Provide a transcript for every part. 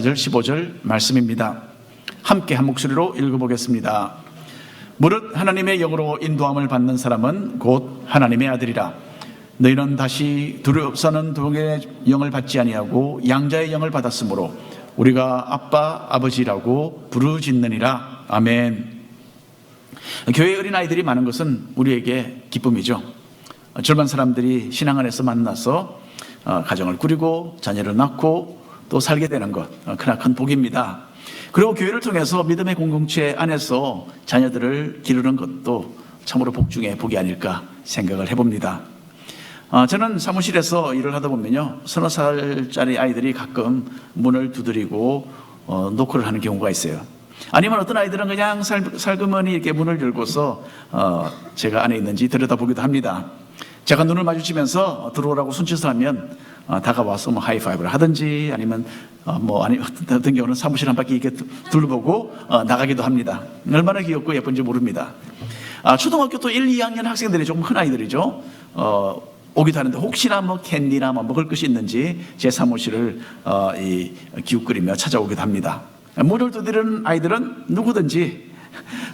14절 15절 말씀입니다. 함께 한 목소리로 읽어보겠습니다. 무릇 하나님의 영으로 인도함을 받는 사람은 곧 하나님의 아들이라. 너희는 다시 두렵사는 동의 영을 받지 아니하고 양자의 영을 받았으므로 우리가 아빠 아버지라고 부르짖느니라. 아멘. 교회 어린아이들이 많은 것은 우리에게 기쁨이죠. 젊은 사람들이 신앙 안에서 만나서 가정을 꾸리고 자녀를 낳고 또 살게 되는 것, 크나큰 복입니다. 그리고 교회를 통해서 믿음의 공동체 안에서 자녀들을 기르는 것도 참으로 복 중에 복이 아닐까 생각을 해봅니다. 저는 사무실에서 일을 하다 보면요, 30살짜리 아이들이 가끔 문을 두드리고 노크를 하는 경우가 있어요. 아니면 어떤 아이들은 그냥 살그머니 이렇게 문을 열고서 제가 안에 있는지 들여다보기도 합니다. 제가 눈을 마주치면서 들어오라고 손짓을 하면 다가와서 하이파이브를 하든지 아니면 어떤 경우는 사무실 한 바퀴 이렇게 둘러보고 나가기도 합니다. 얼마나 귀엽고 예쁜지 모릅니다. 초등학교 또 1, 2학년 학생들이 조금 큰 아이들이죠. 오기도 하는데 혹시나 캔디나 먹을 것이 있는지 제 사무실을 기웃거리며 찾아오기도 합니다. 문을 두드리는 아이들은 누구든지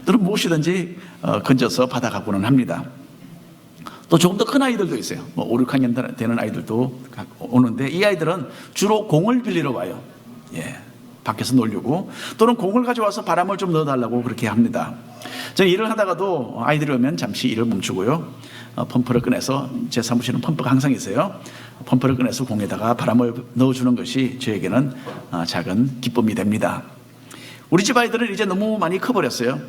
또는 무엇이든지 건져서 받아가고는 합니다. 또 조금 더 큰 아이들도 있어요. 5, 6학년 되는 아이들도 오는데 이 아이들은 주로 공을 빌리러 와요. 밖에서 놀려고, 또는 공을 가져와서 바람을 좀 넣어달라고 그렇게 합니다. 저는 일을 하다가도 아이들이 오면 잠시 일을 멈추고요, 펌프를 꺼내서, 제 사무실은 펌프가 항상 있어요. 펌프를 꺼내서 공에다가 바람을 넣어주는 것이 저에게는 작은 기쁨이 됩니다. 우리 집 아이들은 이제 너무 많이 커버렸어요.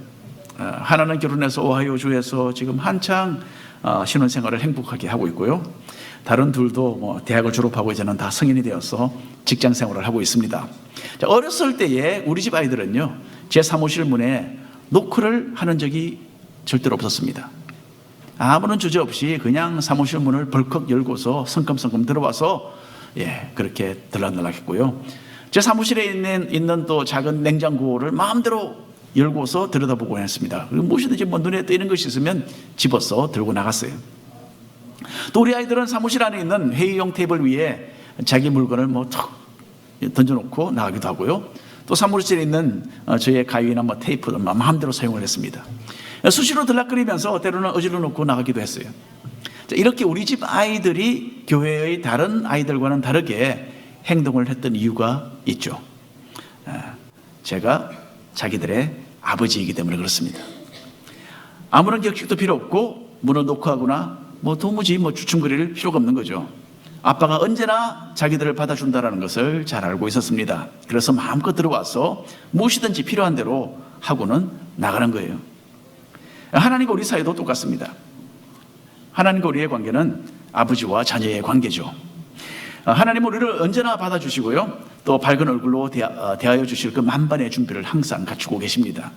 하나는 결혼해서 오하이오주에서 지금 한창 신혼생활을 행복하게 하고 있고요, 다른 둘도 대학을 졸업하고 이제는 다 성인이 되어서 직장생활을 하고 있습니다. 어렸을 때에 우리 집 아이들은요, 제 사무실 문에 노크를 하는 적이 절대로 없었습니다. 아무런 주제 없이 그냥 사무실 문을 벌컥 열고서 성큼성큼 들어와서 그렇게 들락날락했고요, 제 사무실에 있는 또 작은 냉장고를 마음대로 열고서 들여다보고 했습니다. 그리고 무엇이든지 눈에 띄는 것이 있으면 집어서 들고 나갔어요. 또 우리 아이들은 사무실 안에 있는 회의용 테이블 위에 자기 물건을 턱 던져놓고 나가기도 하고요, 또 사무실에 있는 저의 가위나 테이프를 마음대로 사용을 했습니다. 수시로 들락거리면서 때로는 어질러 놓고 나가기도 했어요. 이렇게 우리 집 아이들이 교회의 다른 아이들과는 다르게 행동을 했던 이유가 있죠. 제가 자기들의 아버지이기 때문에 그렇습니다. 아무런 격식도 필요 없고 문을 노크하거나 도무지 주춤거릴 필요가 없는 거죠. 아빠가 언제나 자기들을 받아준다는 것을 잘 알고 있었습니다. 그래서 마음껏 들어와서 무엇이든지 필요한 대로 하고는 나가는 거예요. 하나님과 우리 사이도 똑같습니다. 하나님과 우리의 관계는 아버지와 자녀의 관계죠. 하나님은 우리를 언제나 받아주시고요, 또 밝은 얼굴로 대하여 주실 그 만반의 준비를 항상 갖추고 계십니다.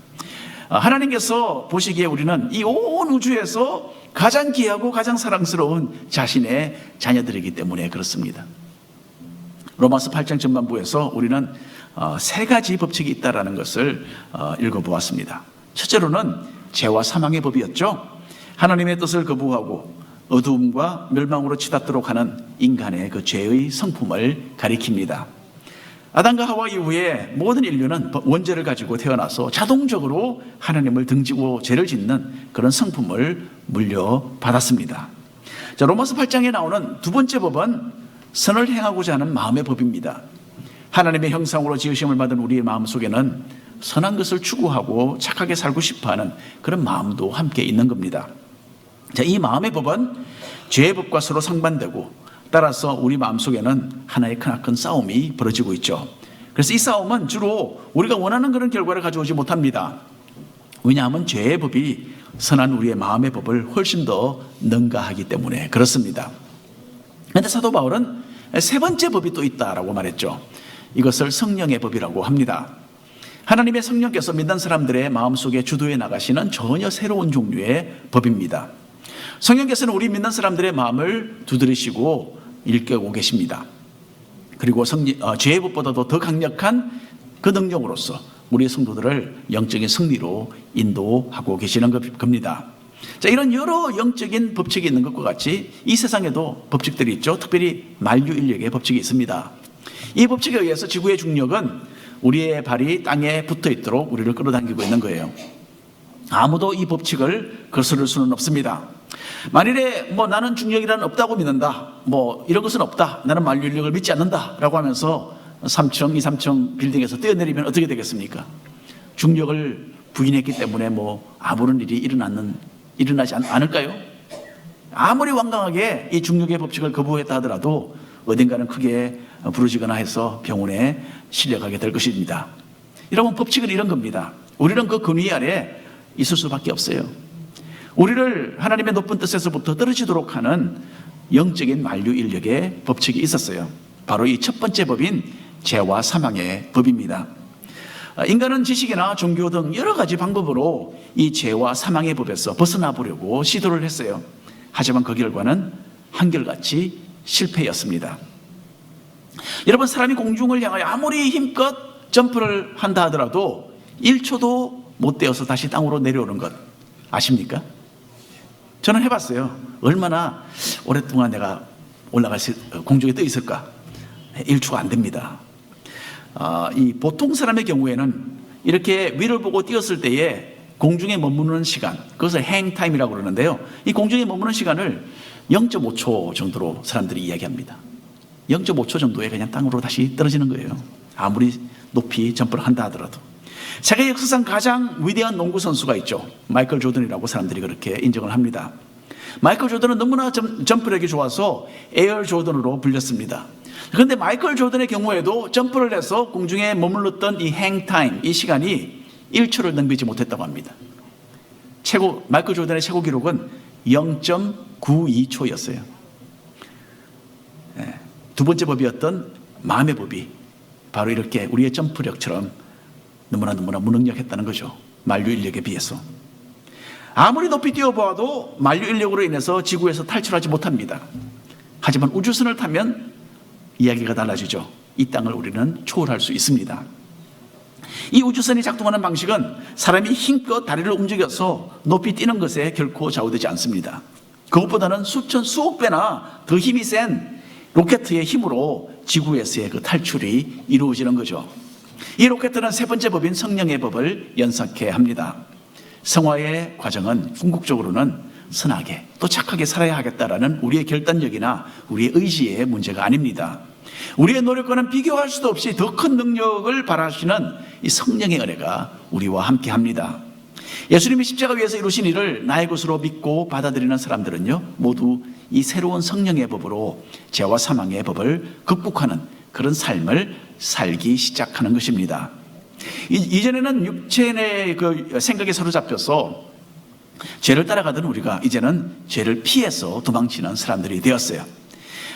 하나님께서 보시기에 우리는 이 온 우주에서 가장 귀하고 가장 사랑스러운 자신의 자녀들이기 때문에 그렇습니다. 로마서 8장 전반부에서 우리는 세 가지 법칙이 있다는 것을 읽어보았습니다. 첫째로는 죄와 사망의 법이었죠. 하나님의 뜻을 거부하고 어두움과 멸망으로 치닫도록 하는 인간의 그 죄의 성품을 가리킵니다. 아담과 하와 이후에 모든 인류는 원죄를 가지고 태어나서 자동적으로 하나님을 등지고 죄를 짓는 그런 성품을 물려받았습니다. 로마서 8장에 나오는 두 번째 법은 선을 행하고자 하는 마음의 법입니다. 하나님의 형상으로 지으심을 받은 우리의 마음 속에는 선한 것을 추구하고 착하게 살고 싶어하는 그런 마음도 함께 있는 겁니다. 이 마음의 법은 죄의 법과 서로 상반되고, 따라서 우리 마음속에는 하나의 크나큰 싸움이 벌어지고 있죠. 그래서 이 싸움은 주로 우리가 원하는 그런 결과를 가져오지 못합니다. 왜냐하면 죄의 법이 선한 우리의 마음의 법을 훨씬 더 능가하기 때문에 그렇습니다. 그런데 사도 바울은 세 번째 법이 또 있다라고 말했죠. 이것을 성령의 법이라고 합니다. 하나님의 성령께서 믿는 사람들의 마음속에 주도해 나가시는 전혀 새로운 종류의 법입니다. 성령께서는 우리 믿는 사람들의 마음을 두드리시고 일깨우고 계십니다. 그리고 죄의 법보다도 더 강력한 그 능력으로서 우리 성도들을 영적인 승리로 인도하고 계시는 겁니다. 이런 여러 영적인 법칙이 있는 것과 같이 이 세상에도 법칙들이 있죠. 특별히 만유인력의 법칙이 있습니다. 이 법칙에 의해서 지구의 중력은 우리의 발이 땅에 붙어 있도록 우리를 끌어당기고 있는 거예요. 아무도 이 법칙을 거스를 수는 없습니다. 만일에 나는 중력이란 없다고 믿는다, 이런 것은 없다, 나는 만유인력을 믿지 않는다 라고 하면서 3층, 2, 3층 빌딩에서 뛰어내리면 어떻게 되겠습니까? 중력을 부인했기 때문에 아무런 일이 일어나지 않을까요? 아무리 완강하게 이 중력의 법칙을 거부했다 하더라도 어딘가는 크게 부러지거나 해서 병원에 실려가게 될 것입니다. 여러분, 법칙은 이런 겁니다. 우리는 그 근위 아래 있을 수밖에 없어요. 우리를 하나님의 높은 뜻에서부터 떨어지도록 하는 영적인 만유인력의 법칙이 있었어요. 바로 이 첫 번째 법인 죄와 사망의 법입니다. 인간은 지식이나 종교 등 여러 가지 방법으로 이 죄와 사망의 법에서 벗어나 보려고 시도를 했어요. 하지만 그 결과는 한결같이 실패였습니다. 여러분, 사람이 공중을 향하여 아무리 힘껏 점프를 한다 하더라도 1초도 못 되어서 다시 땅으로 내려오는 것 아십니까? 저는 해봤어요. 얼마나 오랫동안 내가 공중에 떠 있을까? 1초가 안 됩니다. 이 보통 사람의 경우에는 이렇게 위를 보고 뛰었을 때에 공중에 머무는 시간, 그것을 행타임이라고 그러는데요. 이 공중에 머무는 시간을 0.5초 정도로 사람들이 이야기합니다. 0.5초 정도에 그냥 땅으로 다시 떨어지는 거예요. 아무리 높이 점프를 한다 하더라도. 세계 역사상 가장 위대한 농구 선수가 있죠. 마이클 조던이라고 사람들이 그렇게 인정을 합니다. 마이클 조던은 너무나 점프력이 좋아서 에어 조던으로 불렸습니다. 그런데 마이클 조던의 경우에도 점프를 해서 공중에 머물렀던 이 행타임, 이 시간이 1초를 넘기지 못했다고 합니다. 마이클 조던의 최고 기록은 0.92초였어요. 두 번째 법이었던 마음의 법이 바로 이렇게 우리의 점프력처럼 너무나 무능력했다는 거죠. 만유인력에 비해서. 아무리 높이 뛰어보아도 만유인력으로 인해서 지구에서 탈출하지 못합니다. 하지만 우주선을 타면 이야기가 달라지죠. 이 땅을 우리는 초월할 수 있습니다. 이 우주선이 작동하는 방식은 사람이 힘껏 다리를 움직여서 높이 뛰는 것에 결코 좌우되지 않습니다. 그것보다는 수억 배나 더 힘이 센 로켓의 힘으로 지구에서의 그 탈출이 이루어지는 거죠. 이 로켓은 세 번째 법인 성령의 법을 연상케 합니다. 성화의 과정은 궁극적으로는 선하게 또 착하게 살아야 하겠다라는 우리의 결단력이나 우리의 의지의 문제가 아닙니다. 우리의 노력과는 비교할 수도 없이 더 큰 능력을 발하시는 이 성령의 은혜가 우리와 함께 합니다. 예수님이 십자가 위에서 이루신 일을 나의 것으로 믿고 받아들이는 사람들은요, 모두 이 새로운 성령의 법으로 죄와 사망의 법을 극복하는 그런 삶을 살기 시작하는 것입니다. 이전에는 육체의 그 생각에 사로잡혀서 죄를 따라가던 우리가 이제는 죄를 피해서 도망치는 사람들이 되었어요.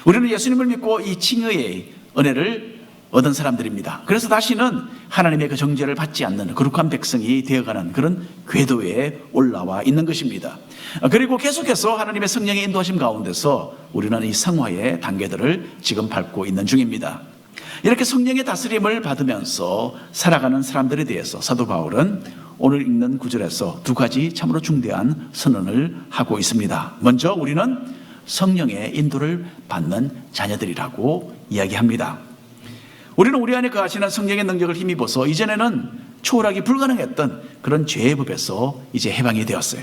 우리는 예수님을 믿고 이 칭의의 은혜를 얻은 사람들입니다. 그래서 다시는 하나님의 그 정죄를 받지 않는 거룩한 백성이 되어가는 그런 궤도에 올라와 있는 것입니다. 그리고 계속해서 하나님의 성령의 인도하심 가운데서 우리는 이 성화의 단계들을 지금 밟고 있는 중입니다. 이렇게 성령의 다스림을 받으면서 살아가는 사람들에 대해서 사도 바울은 오늘 읽는 구절에서 두 가지 참으로 중대한 선언을 하고 있습니다. 먼저 우리는 성령의 인도를 받는 자녀들이라고 이야기합니다. 우리는 우리 안에 거하시는 성령의 능력을 힘입어서 이전에는 초월하기 불가능했던 그런 죄의 법에서 이제 해방이 되었어요.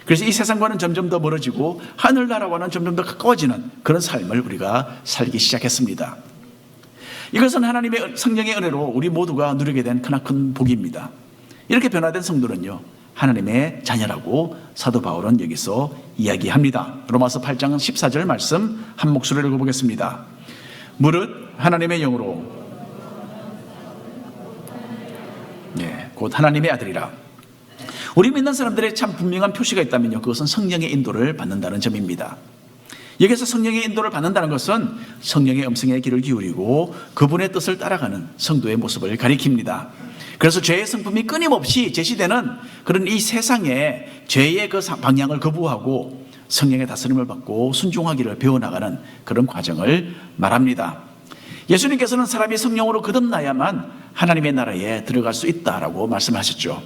그래서 이 세상과는 점점 더 멀어지고 하늘나라와는 점점 더 가까워지는 그런 삶을 우리가 살기 시작했습니다. 이것은 하나님의 성령의 은혜로 우리 모두가 누리게 된 크나큰 복입니다. 이렇게 변화된 성도는요, 하나님의 자녀라고 사도 바울은 여기서 이야기합니다. 로마서 8장 14절 말씀 한 목소리를 읽어보겠습니다. 무릇 하나님의 영으로 곧 하나님의 아들이라. 우리 믿는 사람들의 참 분명한 표시가 있다면요, 그것은 성령의 인도를 받는다는 점입니다. 여기서 성령의 인도를 받는다는 것은 성령의 음성에 귀를 기울이고 그분의 뜻을 따라가는 성도의 모습을 가리킵니다. 그래서 죄의 성품이 끊임없이 제시되는 그런 이 세상의 죄의 그 방향을 거부하고 성령의 다스림을 받고 순종하기를 배워나가는 그런 과정을 말합니다. 예수님께서는 사람이 성령으로 거듭나야만 하나님의 나라에 들어갈 수 있다라고 말씀하셨죠.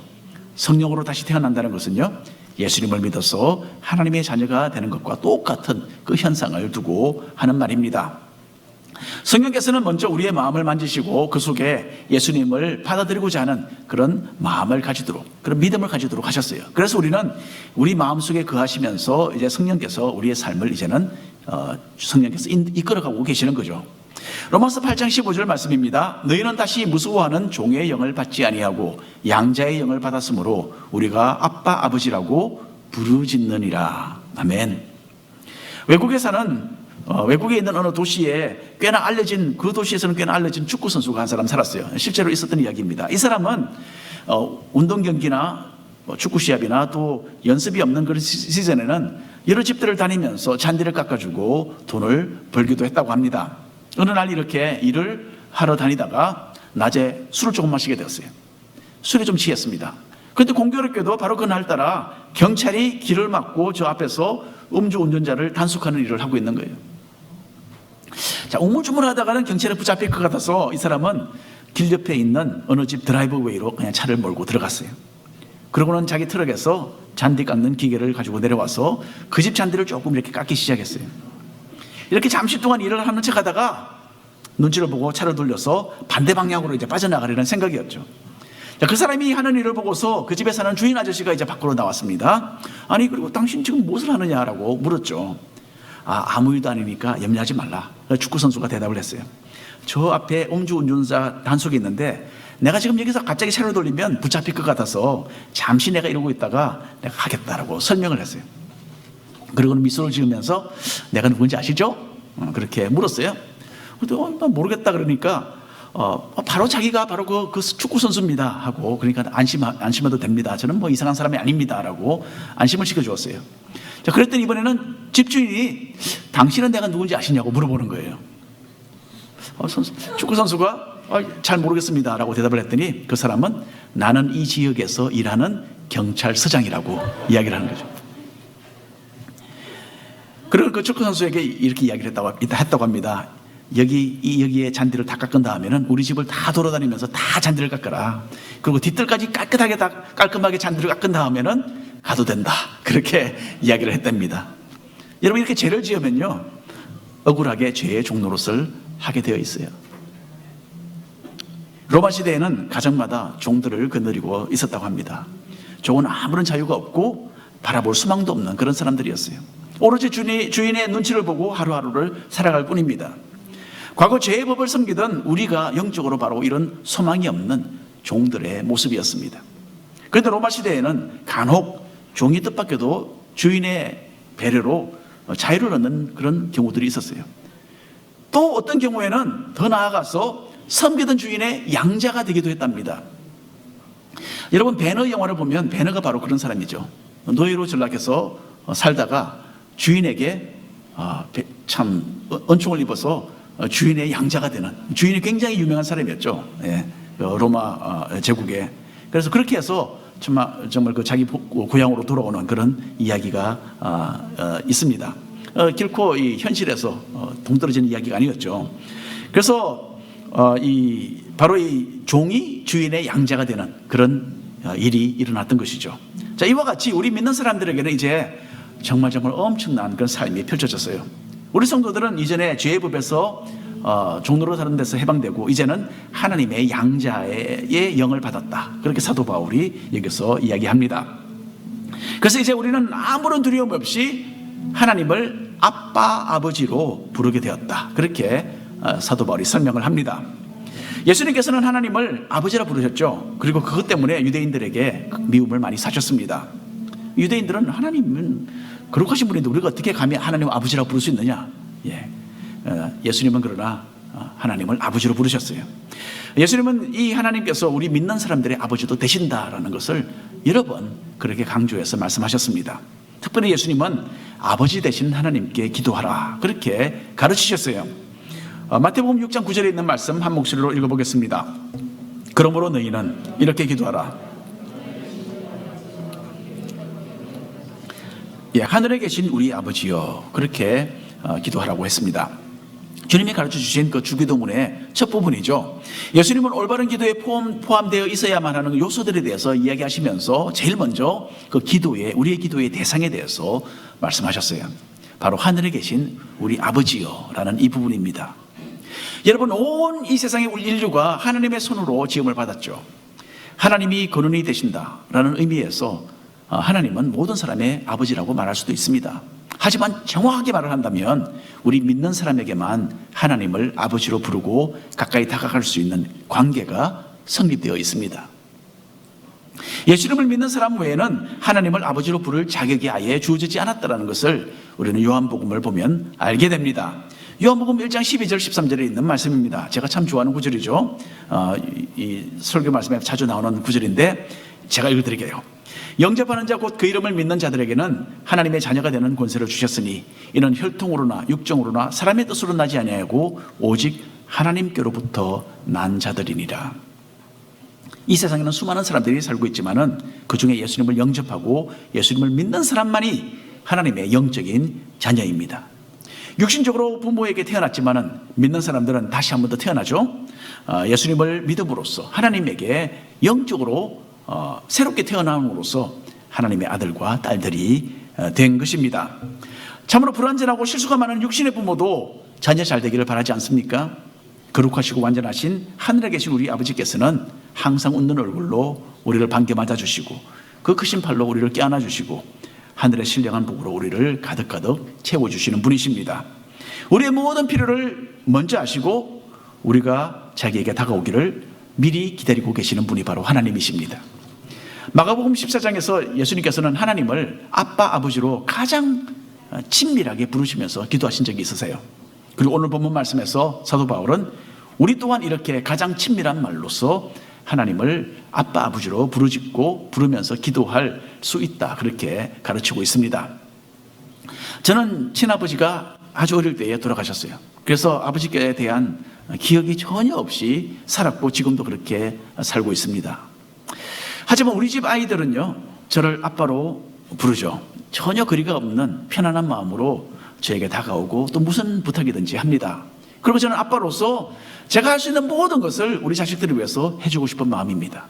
성령으로 다시 태어난다는 것은요, 예수님을 믿어서 하나님의 자녀가 되는 것과 똑같은 그 현상을 두고 하는 말입니다. 성령께서는 먼저 우리의 마음을 만지시고 그 속에 예수님을 받아들이고자 하는 그런 마음을 가지도록, 그런 믿음을 가지도록 하셨어요. 그래서 우리는 우리 마음속에 거하시면서 이제 성령께서 우리의 삶을 이제는 성령께서 이끌어가고 계시는 거죠. 로마서 8장 15절 말씀입니다. 너희는 다시 무서워하는 종의 영을 받지 아니하고 양자의 영을 받았으므로 우리가 아빠 아버지라고 부르짖느니라. 아멘. 외국에 있는 어느 도시에 꽤나 알려진, 그 도시에서는 꽤나 알려진 축구 선수가 한 사람 살았어요. 실제로 있었던 이야기입니다. 이 사람은 운동 경기나 축구 시합이나 또 연습이 없는 그런 시즌에는 여러 집들을 다니면서 잔디를 깎아주고 돈을 벌기도 했다고 합니다. 어느 날 이렇게 일을 하러 다니다가 낮에 술을 조금 마시게 되었어요. 술이 좀 취했습니다. 그런데 공교롭게도 바로 그날따라 경찰이 길을 막고 저 앞에서 음주운전자를 단속하는 일을 하고 있는 거예요. 자, 우물쭈물하다가는 경찰에 붙잡힐 것 같아서 이 사람은 길 옆에 있는 어느 집 드라이브웨이로 그냥 차를 몰고 들어갔어요. 그러고는 자기 트럭에서 잔디 깎는 기계를 가지고 내려와서 그 집 잔디를 조금 이렇게 깎기 시작했어요. 이렇게 잠시 동안 일을 하는 척 하다가 눈치를 보고 차를 돌려서 반대 방향으로 이제 빠져나가려는 생각이었죠. 자, 그 사람이 하는 일을 보고서 그 집에 사는 주인 아저씨가 이제 밖으로 나왔습니다. 아니, 그리고 당신 지금 무엇을 하느냐라고 물었죠. 아무 일도 아니니까 염려하지 말라. 축구선수가 대답을 했어요. 저 앞에 음주운전자 단속이 있는데 내가 지금 여기서 갑자기 차를 돌리면 붙잡힐 것 같아서 잠시 내가 이러고 있다가 내가 하겠다라고 설명을 했어요. 그리고는 미소를 지으면서 내가 누군지 아시죠? 그렇게 물었어요. 근데 모르겠다 그러니까 바로 자기가 바로 그 축구 선수입니다 하고, 그러니까 안심해도 됩니다. 저는 뭐 이상한 사람이 아닙니다라고 안심을 시켜주었어요. 자, 그랬더니 이번에는 집주인이 당신은 내가 누군지 아시냐고 물어보는 거예요. 축구 선수가 잘 모르겠습니다라고 대답을 했더니 그 사람은 나는 이 지역에서 일하는 경찰서장이라고 이야기를 하는 거죠. 그리고 그 축구 선수에게 이렇게 이야기를 했다고 합니다. 여기에 잔디를 다 깎은 다음에는 우리 집을 다 돌아다니면서 다 잔디를 깎아라. 그리고 뒷뜰까지 깔끔하게 잔디를 깎은 다음에는 가도 된다. 그렇게 이야기를 했답니다. 여러분, 이렇게 죄를 지으면요, 억울하게 죄의 종노릇을 하게 되어 있어요. 로마 시대에는 가정마다 종들을 거느리고 있었다고 합니다. 종은 아무런 자유가 없고 바라볼 수망도 없는 그런 사람들이었어요. 오로지 주인의 눈치를 보고 하루하루를 살아갈 뿐입니다. 과거 죄의 법을 섬기던 우리가 영적으로 바로 이런 소망이 없는 종들의 모습이었습니다. 그런데 로마 시대에는 간혹 종이 뜻밖에도 주인의 배려로 자유를 얻는 그런 경우들이 있었어요. 또 어떤 경우에는 더 나아가서 섬기던 주인의 양자가 되기도 했답니다. 여러분, 배너 영화를 보면 배너가 바로 그런 사람이죠. 노예로 전락해서 살다가 주인에게 참 은총을 입어서 주인의 양자가 되는, 주인이 굉장히 유명한 사람이었죠. 로마 제국에. 그래서 그렇게 해서 정말 그 자기 고향으로 돌아오는 그런 이야기가 있습니다. 결코 이 현실에서 동떨어지는 이야기가 아니었죠. 그래서 바로 이 종이 주인의 양자가 되는 그런 일이 일어났던 것이죠. 자, 이와 같이 우리 믿는 사람들에게는 이제 정말 엄청난 그런 삶이 펼쳐졌어요. 우리 성도들은 이전에 죄의 법에서 종노릇 하는 데서 해방되고 이제는 하나님의 양자의 영을 받았다. 그렇게 사도 바울이 여기서 이야기합니다. 그래서 이제 우리는 아무런 두려움 없이 하나님을 아빠 아버지로 부르게 되었다. 그렇게 사도 바울이 설명을 합니다. 예수님께서는 하나님을 아버지라 부르셨죠. 그리고 그것 때문에 유대인들에게 미움을 많이 사셨습니다. 유대인들은 하나님은 거룩하신 분인데 우리가 어떻게 감히 하나님 아버지라고 부를 수 있느냐. 예수님은 그러나 하나님을 아버지로 부르셨어요. 예수님은 이 하나님께서 우리 믿는 사람들의 아버지도 되신다라는 것을 여러 번 그렇게 강조해서 말씀하셨습니다. 특별히 예수님은 아버지 되신 하나님께 기도하라 그렇게 가르치셨어요. 마태복음 6장 9절에 있는 말씀 한 목소리로 읽어보겠습니다. 그러므로 너희는 이렇게 기도하라. 하늘에 계신 우리 아버지여, 그렇게 기도하라고 했습니다. 주님이 가르쳐 주신 그 주기도문의 첫 부분이죠. 예수님은 올바른 기도에 포함되어 있어야만 하는 요소들에 대해서 이야기하시면서 제일 먼저 우리의 기도의 대상에 대해서 말씀하셨어요. 바로 하늘에 계신 우리 아버지여 라는 이 부분입니다. 여러분, 온 이 세상의 인류가 하나님의 손으로 지음을 받았죠. 하나님이 근원이 되신다라는 의미에서 하나님은 모든 사람의 아버지라고 말할 수도 있습니다. 하지만 정확하게 말을 한다면 우리 믿는 사람에게만 하나님을 아버지로 부르고 가까이 다가갈 수 있는 관계가 성립되어 있습니다. 예수님을 믿는 사람 외에는 하나님을 아버지로 부를 자격이 아예 주어지지 않았다는 것을 우리는 요한복음을 보면 알게 됩니다. 요한복음 1장 12절 13절에 있는 말씀입니다. 제가 참 좋아하는 구절이죠. 이 설교 말씀에 자주 나오는 구절인데 제가 읽어드릴게요. 영접하는 자 곧 그 이름을 믿는 자들에게는 하나님의 자녀가 되는 권세를 주셨으니 이는 혈통으로나 육정으로나 사람의 뜻으로 나지 아니하고 오직 하나님께로부터 난 자들이니라. 이 세상에는 수많은 사람들이 살고 있지만은 그 중에 예수님을 영접하고 예수님을 믿는 사람만이 하나님의 영적인 자녀입니다. 육신적으로 부모에게 태어났지만은 믿는 사람들은 다시 한 번 더 태어나죠. 예수님을 믿음으로써 하나님에게 영적으로 새롭게 태어남으로써 하나님의 아들과 딸들이 된 것입니다. 참으로 불완전하고 실수가 많은 육신의 부모도 자녀 잘 되기를 바라지 않습니까? 거룩하시고 완전하신 하늘에 계신 우리 아버지께서는 항상 웃는 얼굴로 우리를 반겨 맞아주시고 그 크신 팔로 우리를 껴안아 주시고 하늘의 신령한 복으로 우리를 가득가득 채워주시는 분이십니다. 우리의 모든 필요를 먼저 아시고 우리가 자기에게 다가오기를 미리 기다리고 계시는 분이 바로 하나님이십니다. 마가복음 14장에서 예수님께서는 하나님을 아빠, 아버지로 가장 친밀하게 부르시면서 기도하신 적이 있으세요. 그리고 오늘 본문 말씀에서 사도 바울은 우리 또한 이렇게 가장 친밀한 말로서 하나님을 아빠, 아버지로 부르면서 기도할 수 있다, 그렇게 가르치고 있습니다. 저는 친아버지가 아주 어릴 때에 돌아가셨어요. 그래서 아버지께 대한 기억이 전혀 없이 살았고 지금도 그렇게 살고 있습니다. 하지만 우리 집 아이들은요, 저를 아빠로 부르죠. 전혀 거리가 없는 편안한 마음으로 저에게 다가오고 또 무슨 부탁이든지 합니다. 그리고 저는 아빠로서 제가 할 수 있는 모든 것을 우리 자식들을 위해서 해주고 싶은 마음입니다.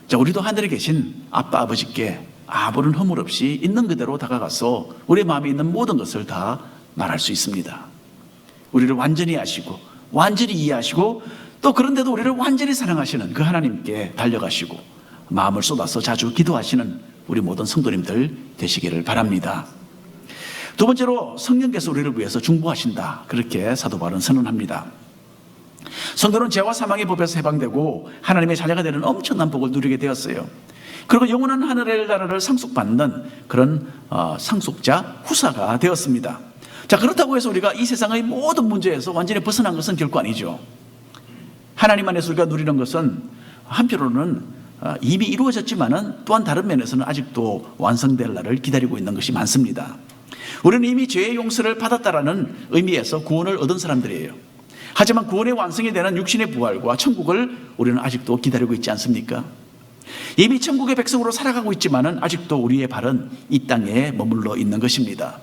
자, 우리도 하늘에 계신 아빠, 아버지께 아무런 허물 없이 있는 그대로 다가가서 우리의 마음에 있는 모든 것을 다 말할 수 있습니다. 우리를 완전히 아시고 완전히 이해하시고 또 그런데도 우리를 완전히 사랑하시는 그 하나님께 달려가시고 마음을 쏟아서 자주 기도하시는 우리 모든 성도님들 되시기를 바랍니다. 두 번째로 성령께서 우리를 위해서 중보하신다, 그렇게 사도 바울은 선언합니다. 성도는 죄와 사망의 법에서 해방되고 하나님의 자녀가 되는 엄청난 복을 누리게 되었어요. 그리고 영원한 하늘의 나라를 상속받는 그런 상속자, 후사가 되었습니다. 자, 그렇다고 해서 우리가 이 세상의 모든 문제에서 완전히 벗어난 것은 결코 아니죠. 하나님 안에서 우리가 누리는 것은 한편으로는 이미 이루어졌지만은 또한 다른 면에서는 아직도 완성될 날을 기다리고 있는 것이 많습니다. 우리는 이미 죄의 용서를 받았다라는 의미에서 구원을 얻은 사람들이에요. 하지만 구원의 완성이 되는 육신의 부활과 천국을 우리는 아직도 기다리고 있지 않습니까? 이미 천국의 백성으로 살아가고 있지만은 아직도 우리의 발은 이 땅에 머물러 있는 것입니다.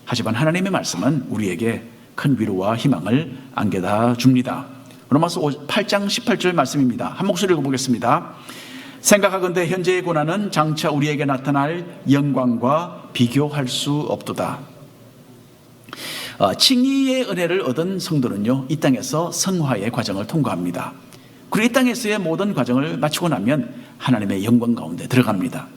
하지만 하나님의 말씀은 우리에게 큰 위로와 희망을 안겨다 줍니다. 로마서 8장 18절 말씀입니다. 한 목소리 읽어보겠습니다. 생각하건대 현재의 고난은 장차 우리에게 나타날 영광과 비교할 수 없도다. 칭의의 은혜를 얻은 성도는요, 이 땅에서 성화의 과정을 통과합니다. 그리고 이 땅에서의 모든 과정을 마치고 나면 하나님의 영광 가운데 들어갑니다.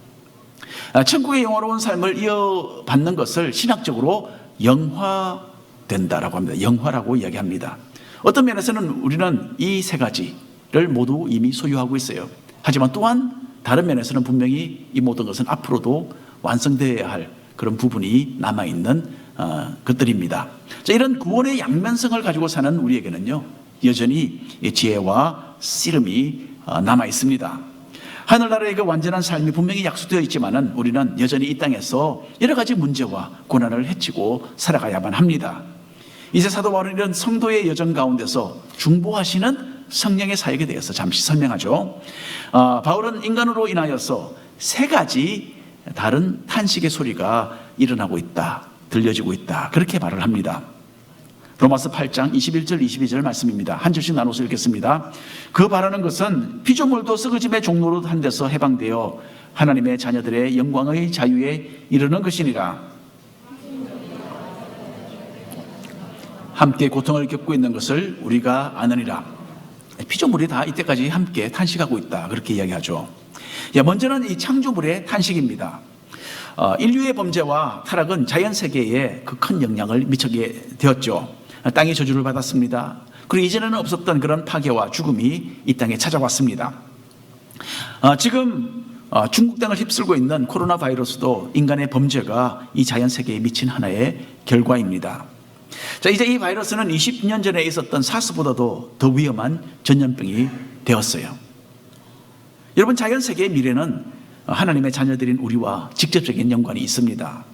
천국의 영화로운 삶을 이어받는 것을 신학적으로 영화된다라고 합니다. 영화라고 이야기합니다. 어떤 면에서는 우리는 이 세 가지를 모두 이미 소유하고 있어요. 하지만 또한 다른 면에서는 분명히 이 모든 것은 앞으로도 완성되어야 할 그런 부분이 남아있는 것들입니다. 자, 이런 구원의 양면성을 가지고 사는 우리에게는요, 여전히 지혜와 씨름이 남아 있습니다. 하늘나라의 그 완전한 삶이 분명히 약속되어 있지만은 우리는 여전히 이 땅에서 여러 가지 문제와 고난을 헤치고 살아가야만 합니다. 이제 사도 바울은 이런 성도의 여정 가운데서 중보하시는 성령의 사역에 대해서 잠시 설명하죠. 바울은 인간으로 인하여서 세 가지 다른 탄식의 소리가 일어나고 있다, 들려지고 있다, 그렇게 말을 합니다. 로마서 8장 21절 22절 말씀입니다. 한 절씩 나눠서 읽겠습니다. 그 바라는 것은 피조물도 썩어짐의 종로로 한 데서 해방되어 하나님의 자녀들의 영광의 자유에 이르는 것이니라. 함께 고통을 겪고 있는 것을 우리가 아느니라. 피조물이 다 이때까지 함께 탄식하고 있다, 그렇게 이야기하죠. 먼저는 이 창조물의 탄식입니다. 인류의 범죄와 타락은 자연 세계에 그 큰 영향을 미치게 되었죠. 땅이 저주를 받았습니다. 그리고 이전에는 없었던 그런 파괴와 죽음이 이 땅에 찾아왔습니다. 지금 중국 땅을 휩쓸고 있는 코로나 바이러스도 인간의 범죄가 이 자연 세계에 미친 하나의 결과입니다. 자, 이제 이 바이러스는 20년 전에 있었던 사스보다도 더 위험한 전염병이 되었어요. 여러분, 자연 세계의 미래는 하나님의 자녀들인 우리와 직접적인 연관이 있습니다.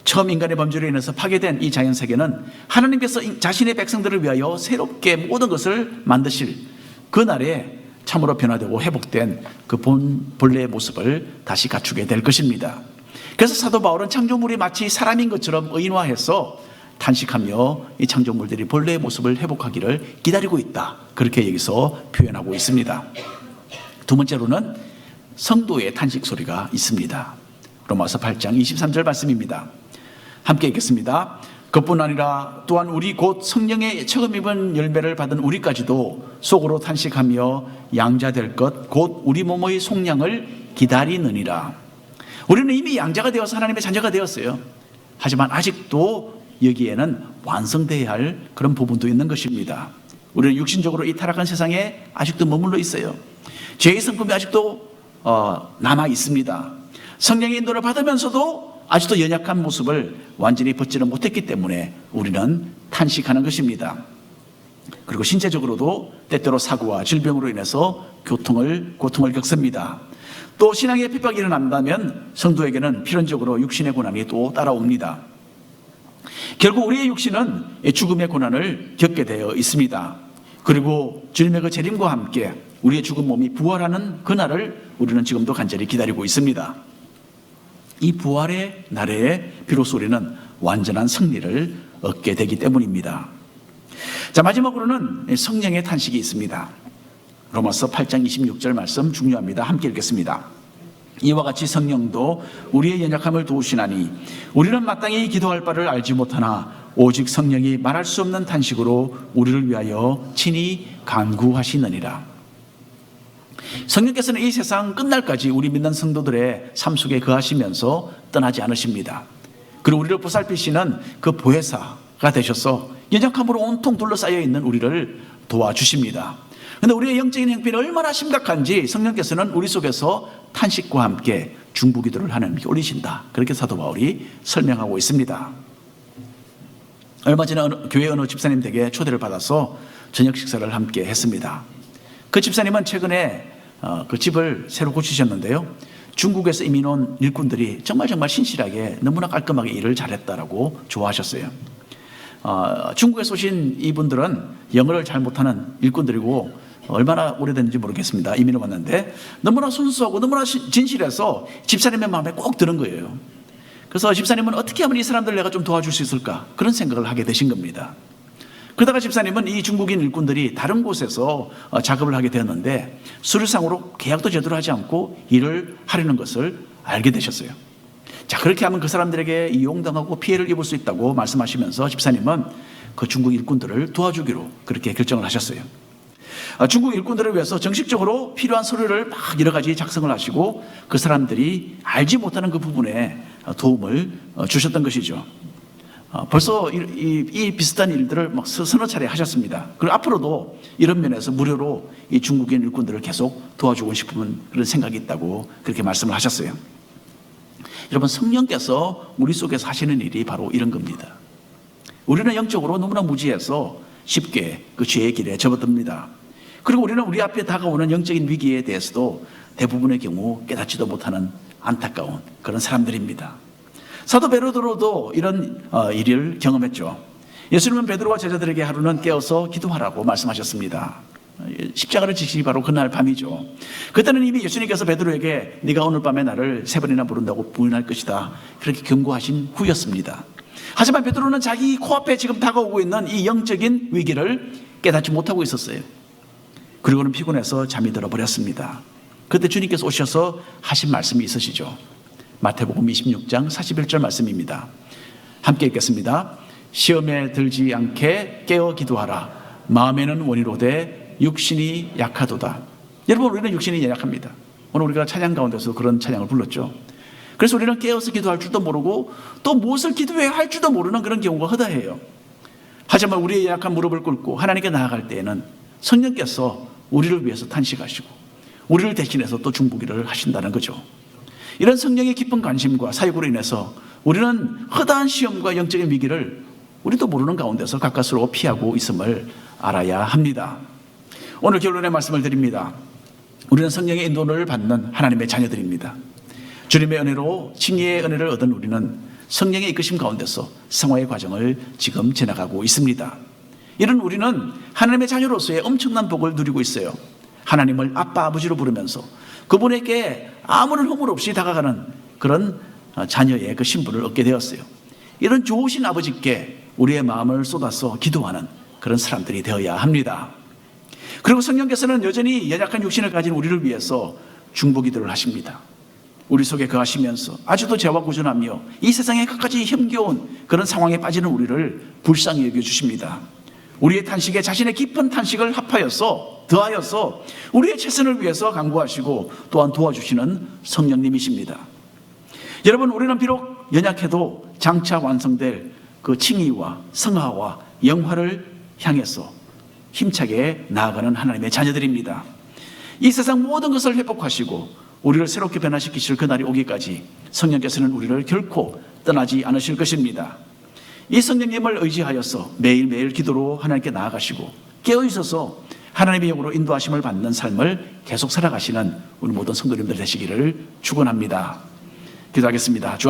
처음 인간의 범죄로 인해서 파괴된 이 자연 세계는 하나님께서 자신의 백성들을 위하여 새롭게 모든 것을 만드실 그날에 참으로 변화되고 회복된 그 본래의 모습을 다시 갖추게 될 것입니다. 그래서 사도 바울은 창조물이 마치 사람인 것처럼 의인화해서 탄식하며 이 창조물들이 본래의 모습을 회복하기를 기다리고 있다, 그렇게 여기서 표현하고 있습니다. 두 번째로는 성도의 탄식 소리가 있습니다. 로마서 8장 23절 말씀입니다. 함께 읽겠습니다. 그뿐 아니라 또한 우리 곧 성령의 처음 입은 열매를 받은 우리까지도 속으로 탄식하며 양자될 것 곧 우리 몸의 속량을 기다리느니라. 우리는 이미 양자가 되어서 하나님의 자녀가 되었어요. 하지만 아직도 여기에는 완성되어야 할 그런 부분도 있는 것입니다. 우리는 육신적으로 이 타락한 세상에 아직도 머물러 있어요. 죄의 성품이 아직도 남아 있습니다. 성령의 인도를 받으면서도 아직도 연약한 모습을 완전히 벗지는 못했기 때문에 우리는 탄식하는 것입니다. 그리고 신체적으로도 때때로 사고와 질병으로 인해서 고통을 겪습니다. 또 신앙의 핍박이 일어난다면 성도에게는 필연적으로 육신의 고난이 또 따라옵니다. 결국 우리의 육신은 죽음의 고난을 겪게 되어 있습니다. 그리고 주님의 그 재림과 함께 우리의 죽은 몸이 부활하는 그날을 우리는 지금도 간절히 기다리고 있습니다. 이 부활의 날에 비로소 우리는 완전한 승리를 얻게 되기 때문입니다. 자, 마지막으로는 성령의 탄식이 있습니다. 로마서 8장 26절 말씀 중요합니다. 함께 읽겠습니다. 이와 같이 성령도 우리의 연약함을 도우시나니 우리는 마땅히 기도할 바를 알지 못하나 오직 성령이 말할 수 없는 탄식으로 우리를 위하여 친히 간구하시느니라. 성령께서는 이 세상 끝날까지 우리 믿는 성도들의 삶 속에 거하시면서 떠나지 않으십니다. 그리고 우리를 보살피시는 그 보혜사가 되셔서 연약함으로 온통 둘러싸여 있는 우리를 도와주십니다. 그런데 우리의 영적인 형편이 얼마나 심각한지 성령께서는 우리 속에서 탄식과 함께 중보기도를 하나님께 올리신다, 그렇게 사도 바울이 설명하고 있습니다. 얼마 전에 교회 어느 집사님 댁에 초대를 받아서 저녁 식사를 함께 했습니다. 그 집사님은 최근에 그 집을 새로 고치셨는데요, 중국에서 이민 온 일꾼들이 정말 신실하게 너무나 깔끔하게 일을 잘했다라고 좋아하셨어요. 중국에서 오신 이분들은 영어를 잘 못하는 일꾼들이고 얼마나 오래됐는지 모르겠습니다. 이민을 왔는데 너무나 순수하고 너무나 진실해서 집사님의 마음에 꼭 드는 거예요. 그래서 집사님은 어떻게 하면 이 사람들 내가 좀 도와줄 수 있을까, 그런 생각을 하게 되신 겁니다. 그러다가 집사님은 이 중국인 일꾼들이 다른 곳에서 작업을 하게 되었는데 수리상으로 계약도 제대로 하지 않고 일을 하려는 것을 알게 되셨어요. 자, 그렇게 하면 그 사람들에게 이용당하고 피해를 입을 수 있다고 말씀하시면서 집사님은 그 중국 일꾼들을 도와주기로 그렇게 결정을 하셨어요. 중국 일꾼들을 위해서 정식적으로 필요한 서류를 막 여러 가지 작성을 하시고 그 사람들이 알지 못하는 그 부분에 도움을 주셨던 것이죠. 벌써 이 비슷한 일들을 막 서너 차례 하셨습니다. 그리고 앞으로도 이런 면에서 무료로 이 중국인 일꾼들을 계속 도와주고 싶은 그런 생각이 있다고 그렇게 말씀을 하셨어요. 여러분, 성령께서 우리 속에서 하시는 일이 바로 이런 겁니다. 우리는 영적으로 너무나 무지해서 쉽게 그 죄의 길에 접어듭니다. 그리고 우리는 우리 앞에 다가오는 영적인 위기에 대해서도 대부분의 경우 깨닫지도 못하는 안타까운 그런 사람들입니다. 사도 베드로도 이런 일을 경험했죠. 예수님은 베드로와 제자들에게 하루는 깨어서 기도하라고 말씀하셨습니다. 십자가를 지시기 바로 그날 밤이죠. 그때는 이미 예수님께서 베드로에게 네가 오늘 밤에 나를 3번이나 부른다고 부인할 것이다, 그렇게 경고하신 후였습니다. 하지만 베드로는 자기 코앞에 지금 다가오고 있는 이 영적인 위기를 깨닫지 못하고 있었어요. 그리고는 피곤해서 잠이 들어버렸습니다. 그때 주님께서 오셔서 하신 말씀이 있으시죠. 마태복음 26장 41절 말씀입니다. 함께 읽겠습니다. 시험에 들지 않게 깨어 기도하라. 마음에는 원이로되 육신이 약하도다. 여러분, 우리는 육신이 약합니다. 오늘 우리가 찬양 가운데서 그런 찬양을 불렀죠. 그래서 우리는 깨어서 기도할 줄도 모르고 또 무엇을 기도해야 할 줄도 모르는 그런 경우가 허다해요. 하지만 우리의 약한 무릎을 꿇고 하나님께 나아갈 때에는 성령께서 우리를 위해서 탄식하시고 우리를 대신해서 또 중보기를 하신다는 거죠. 이런 성령의 깊은 관심과 사역으로 인해서 우리는 허다한 시험과 영적인 위기를 우리도 모르는 가운데서 가까스로 피하고 있음을 알아야 합니다. 오늘 결론의 말씀을 드립니다. 우리는 성령의 인도를 받는 하나님의 자녀들입니다. 주님의 은혜로 칭의의 은혜를 얻은 우리는 성령의 이끄심 가운데서 성화의 과정을 지금 지나가고 있습니다. 이런 우리는 하나님의 자녀로서의 엄청난 복을 누리고 있어요. 하나님을 아빠 아버지로 부르면서 그분에게 아무런 허물 없이 다가가는 그런 자녀의 그 신분을 얻게 되었어요. 이런 좋으신 아버지께 우리의 마음을 쏟아서 기도하는 그런 사람들이 되어야 합니다. 그리고 성령께서는 여전히 연약한 육신을 가진 우리를 위해서 중보기도를 하십니다. 우리 속에 거하시면서 아직도 죄와 구전하며 이 세상에 끝까지 힘겨운 그런 상황에 빠지는 우리를 불쌍히 여겨주십니다. 우리의 탄식에 자신의 깊은 탄식을 더하여서 우리의 최선을 위해서 간구하시고 또한 도와주시는 성령님이십니다. 여러분, 우리는 비록 연약해도 장차 완성될 그 칭의와 성화와 영화를 향해서 힘차게 나아가는 하나님의 자녀들입니다. 이 세상 모든 것을 회복하시고 우리를 새롭게 변화시키실 그날이 오기까지 성령께서는 우리를 결코 떠나지 않으실 것입니다. 이 성령님을 의지하여서 매일매일 기도로 하나님께 나아가시고 깨어있어서 하나님의 영으로 인도하심을 받는 삶을 계속 살아가시는 우리 모든 성도님들 되시기를 축원합니다. 기도하겠습니다.